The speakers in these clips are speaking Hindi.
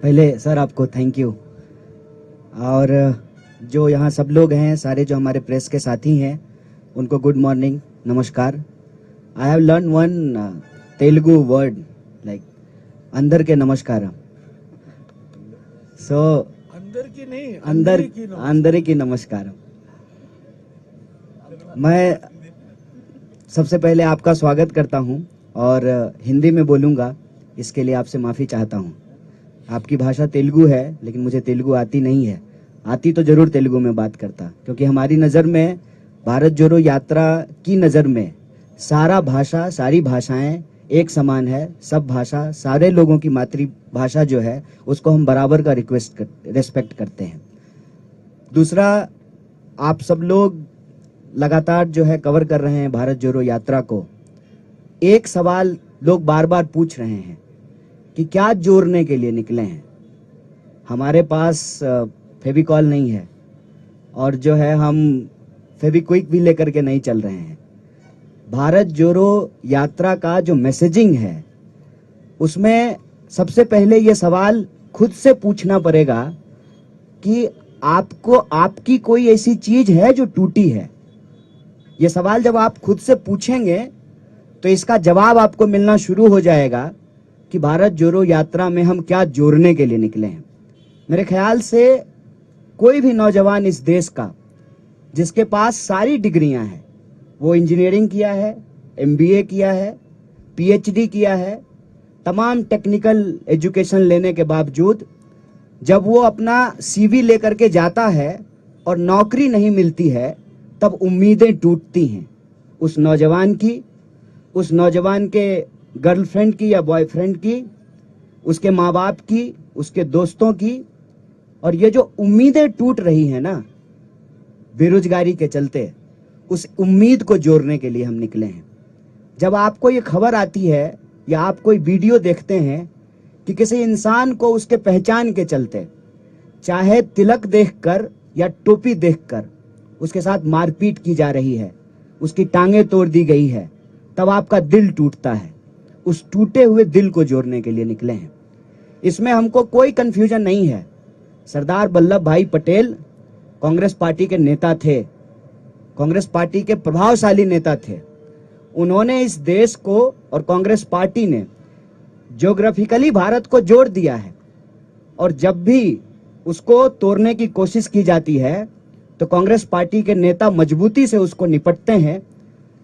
पहले सर आपको थैंक यू। और जो यहाँ सब लोग हैं, सारे जो हमारे प्रेस के साथी हैं, उनको गुड मॉर्निंग, नमस्कार। I have learn one Telugu word like अंदर के नमस्कार। सो अंदर की नहीं, अंदर की नमस्कार। मैं सबसे पहले आपका स्वागत करता हूं और हिंदी में बोलूंगा, इसके लिए आपसे माफ़ी चाहता हूं। आपकी भाषा तेलुगु है, लेकिन मुझे तेलुगु आती नहीं है। आती तो जरूर तेलुगु में बात करता, क्योंकि हमारी नज़र में, भारत जोड़ो यात्रा की नज़र में, सारी भाषाएं एक समान है। सब भाषा, सारे लोगों की मातृभाषा जो है, उसको हम बराबर का रेस्पेक्ट करते हैं। दूसरा, आप सब लोग लगातार जो है कवर कर रहे हैं भारत जोड़ो यात्रा को। एक सवाल लोग बार बार पूछ रहे हैं कि क्या जोड़ने के लिए निकले हैं। हमारे पास फेविकॉल नहीं है, और जो है हम फेविक्विक भी लेकर के नहीं चल रहे हैं। भारत जोड़ो यात्रा का जो मैसेजिंग है, उसमें सबसे पहले ये सवाल खुद से पूछना पड़ेगा कि आपको, आपकी कोई ऐसी चीज है जो टूटी है। ये सवाल जब आप खुद से पूछेंगे तो इसका जवाब आपको मिलना शुरू हो जाएगा कि भारत जोड़ो यात्रा में हम क्या जोड़ने के लिए निकले हैं। मेरे ख्याल से कोई भी नौजवान इस देश का जिसके पास सारी डिग्रियां हैं, वो इंजीनियरिंग किया है, एमबीए किया है, पीएचडी किया है, तमाम टेक्निकल एजुकेशन लेने के बावजूद जब वो अपना सीवी लेकर के जाता है और नौकरी नहीं मिलती है, तब उम्मीदें टूटती हैं उस नौजवान की, उस नौजवान के गर्लफ्रेंड की या बॉयफ्रेंड की, उसके माँ बाप की, उसके दोस्तों की। और ये जो उम्मीदें टूट रही हैं ना बेरोजगारी के चलते, उस उम्मीद को जोड़ने के लिए हम निकले हैं। जब आपको ये खबर आती है या आप कोई वीडियो देखते हैं कि किसी इंसान को उसके पहचान के चलते, चाहे तिलक देखकर या टोपी देखकर, उसके साथ मारपीट की जा रही है, उसकी टांगें तोड़ दी गई है, तब आपका दिल टूटता है। उस टूटे हुए दिल को जोड़ने के लिए निकले हैं। इसमें हमको कोई कंफ्यूजन नहीं है। सरदार वल्लभ भाई पटेल कांग्रेस पार्टी के नेता थे, कांग्रेस पार्टी के प्रभावशाली नेता थे। उन्होंने इस देश को और कांग्रेस पार्टी ने ज्योग्राफिकली भारत को जोड़ दिया है, और जब भी उसको तोड़ने की कोशिश की जाती है तो कांग्रेस पार्टी के नेता मजबूती से उसको निपटते हैं।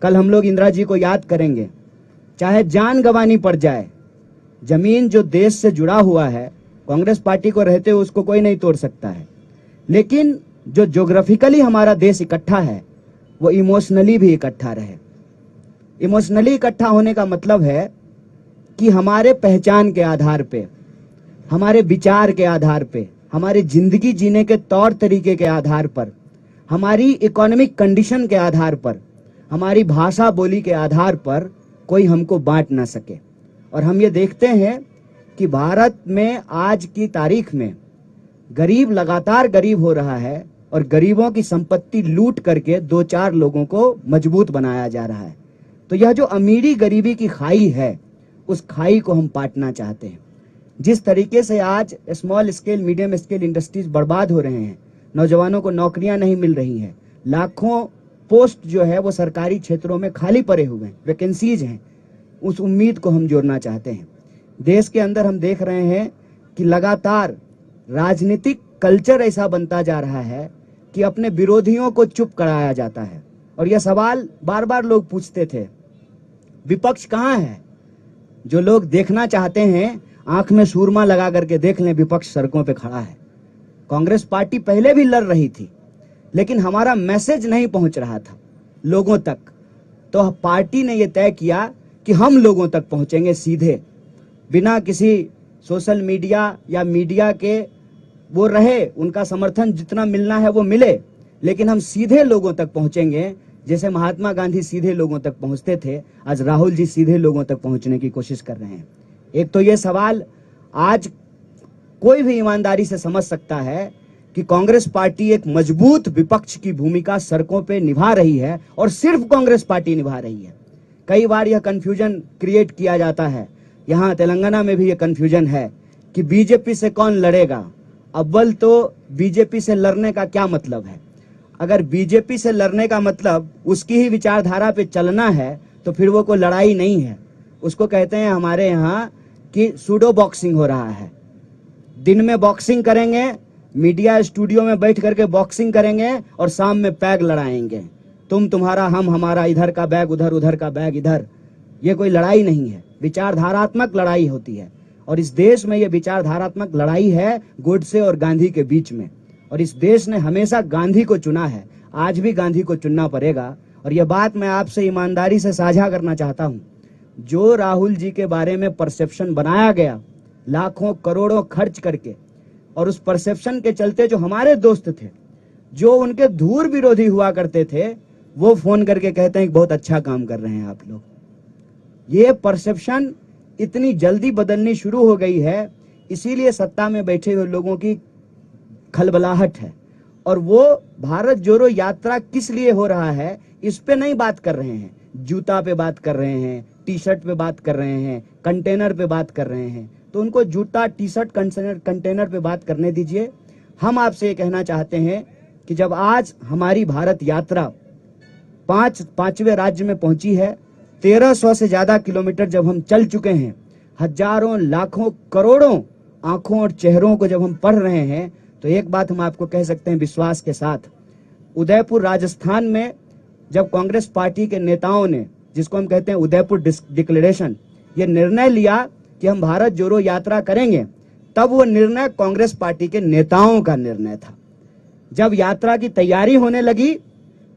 कल हम लोग इंदिरा जी को याद करेंगे। चाहे जान गंवानी पड़ जाए, जमीन जो देश से जुड़ा हुआ है, कांग्रेस पार्टी को रहते हुए उसको कोई नहीं तोड़ सकता है। लेकिन जो ज्योग्राफिकली हमारा देश इकट्ठा है, वो इमोशनली भी इकट्ठा रहे। इमोशनली इकट्ठा होने का मतलब है कि हमारे पहचान के आधार पे, हमारे विचार के आधार पे, हमारे जिंदगी जीने के तौर तरीके के आधार पर, हमारी इकोनॉमिक कंडीशन के आधार पर, हमारी भाषा बोली के आधार पर कोई हमको बांट ना सके। और हम ये देखते हैं कि भारत में आज की तारीख में गरीब लगातार गरीब हो रहा है, और गरीबों की संपत्ति लूट करके 2-4 लोगों को मजबूत बनाया जा रहा है। तो यह जो अमीरी गरीबी की खाई है, उस खाई को हम पाटना चाहते हैं। जिस तरीके से आज small scale, medium scale industries बर्बाद हो रहे हैं, नौजवानों को नौकरियां नहीं मिल रही हैं, लाखों पोस्ट जो है वो सरकारी क्षेत्रों में खाली पड़े हुए हैं, वैकेंसीज हैं, उस उम्मीद को हम जोड़ना चाहते हैं। देश के अंदर हम देख रहे हैं कि लगातार राजनीतिक कल्चर ऐसा बनता जा रहा है कि अपने विरोधियों को चुप कराया जाता है। और यह सवाल बार बार लोग पूछते थे, विपक्ष कहाँ है? जो लोग देखना चाहते हैं, आंख में सूरमा लगा करके देख लें, विपक्ष सड़कों पे खड़ा है। कांग्रेस पार्टी पहले भी लड़ रही थी, लेकिन हमारा मैसेज नहीं पहुंच रहा था लोगों तक। तो पार्टी ने यह तय किया कि हम लोगों तक पहुंचेंगे सीधे, बिना किसी सोशल मीडिया या मीडिया के वो रहे, उनका समर्थन जितना मिलना है वो मिले, लेकिन हम सीधे लोगों तक पहुंचेंगे। जैसे महात्मा गांधी सीधे लोगों तक पहुंचते थे, आज राहुल जी सीधे लोगों तक पहुंचने की कोशिश कर रहे हैं। एक तो ये सवाल आज कोई भी ईमानदारी से समझ सकता है कि कांग्रेस पार्टी एक मजबूत विपक्ष की भूमिका सड़कों पे निभा रही है, और सिर्फ कांग्रेस पार्टी निभा रही है। कई बार यह कंफ्यूजन क्रिएट किया जाता है, यहाँ तेलंगाना में भी यह कंफ्यूजन है कि बीजेपी से कौन लड़ेगा। अव्वल तो बीजेपी से लड़ने का क्या मतलब है? अगर बीजेपी से लड़ने का मतलब उसकी ही विचारधारा पे चलना है तो फिर वो कोई लड़ाई नहीं है। उसको कहते हैं हमारे यहाँ कि सूडो बॉक्सिंग हो रहा है। दिन में बॉक्सिंग करेंगे, मीडिया स्टूडियो में बैठ करके बॉक्सिंग करेंगे और शाम में पैग लड़ाएंगे। तुम तुम्हारा, हम हमारा, इधर का बैग उधर, उधर का बैग इधर। ये कोई लड़ाई नहीं है, विचारधारात्मक लड़ाई होती है। और इस देश में ये विचारधारात्मक लड़ाई है गोडसे और गांधी के बीच में। और इस देश ने हमेशा गांधी को चुना है, आज भी गांधी को चुनना पड़ेगा। और यह बात मैं आपसे ईमानदारी से साझा करना चाहता हूं, जो राहुल जी के बारे में परसेप्शन बनाया गया लाखों करोड़ों खर्च करके, और उस परसेप्शन के चलते जो हमारे दोस्त थे, जो उनके धूर विरोधी हुआ करते थे, वो फोन करके कहते हैं कि बहुत अच्छा काम कर रहे हैं आप लोग। ये परसेप्शन इतनी जल्दी बदलनी शुरू हो गई है, इसीलिए सत्ता में बैठे हुए लोगों की खलबलाहट है। और वो भारत जोड़ो यात्रा किस लिए हो रहा है इस पे नहीं बात कर रहे हैं। जूता पे बात कर रहे हैं, टी शर्ट पे बात कर रहे हैं, कंटेनर पे बात कर रहे हैं। तो उनको जूता, टी शर्ट, कंटेनर पे बात करने दीजिए। हम आपसे ये कहना चाहते हैं कि जब आज हमारी भारत यात्रा पांचवें राज्य में पहुंची है, 1300 से ज्यादा किलोमीटर जब हम चल चुके हैं, हजारों लाखों करोड़ों आंखों और चेहरों को जब हम पढ़ रहे हैं, तो एक बात हम आपको कह सकते हैं विश्वास के साथ, उदयपुर राजस्थान में जब कांग्रेस पार्टी के नेताओं ने, जिसको हम कहते हैं उदयपुर डिक्लेरेशन, ये निर्णय लिया कि हम भारत जोड़ो यात्रा करेंगे, तब वो निर्णय कांग्रेस पार्टी के नेताओं का निर्णय था। जब यात्रा की तैयारी होने लगी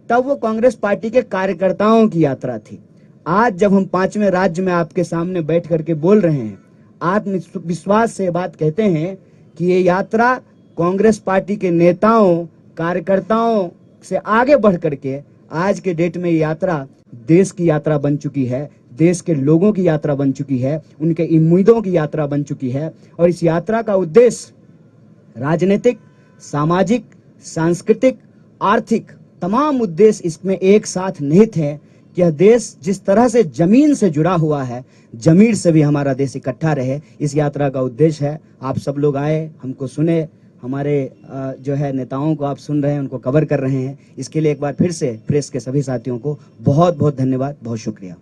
तब वो कांग्रेस पार्टी के कार्यकर्ताओं की यात्रा थी। आज जब हम 5वें राज्य में आपके सामने बैठ करके बोल रहे हैं, आत्मविश्वास से बात कहते हैं कि ये यात्रा कांग्रेस पार्टी के नेताओं, कार्यकर्ताओं से आगे बढ़ करके आज के डेट में ये यात्रा देश की यात्रा बन चुकी है, देश के लोगों की यात्रा बन चुकी है, उनके उम्मीदों की यात्रा बन चुकी है। और इस यात्रा का उद्देश्य राजनीतिक, सामाजिक, सांस्कृतिक, आर्थिक तमाम उद्देश्य इसमें एक साथ निहित है कि यह देश जिस तरह से जमीन से जुड़ा हुआ है, जमीन से भी हमारा देश इकट्ठा रहे। इस यात्रा का उद्देश्य है। आप सब लोग आए, हमको सुने, हमारे जो है नेताओं को आप सुन रहे हैं, उनको कवर कर रहे हैं। इसके लिए एक बार फिर से प्रेस के सभी साथियों को बहुत बहुत धन्यवाद, बहुत शुक्रिया।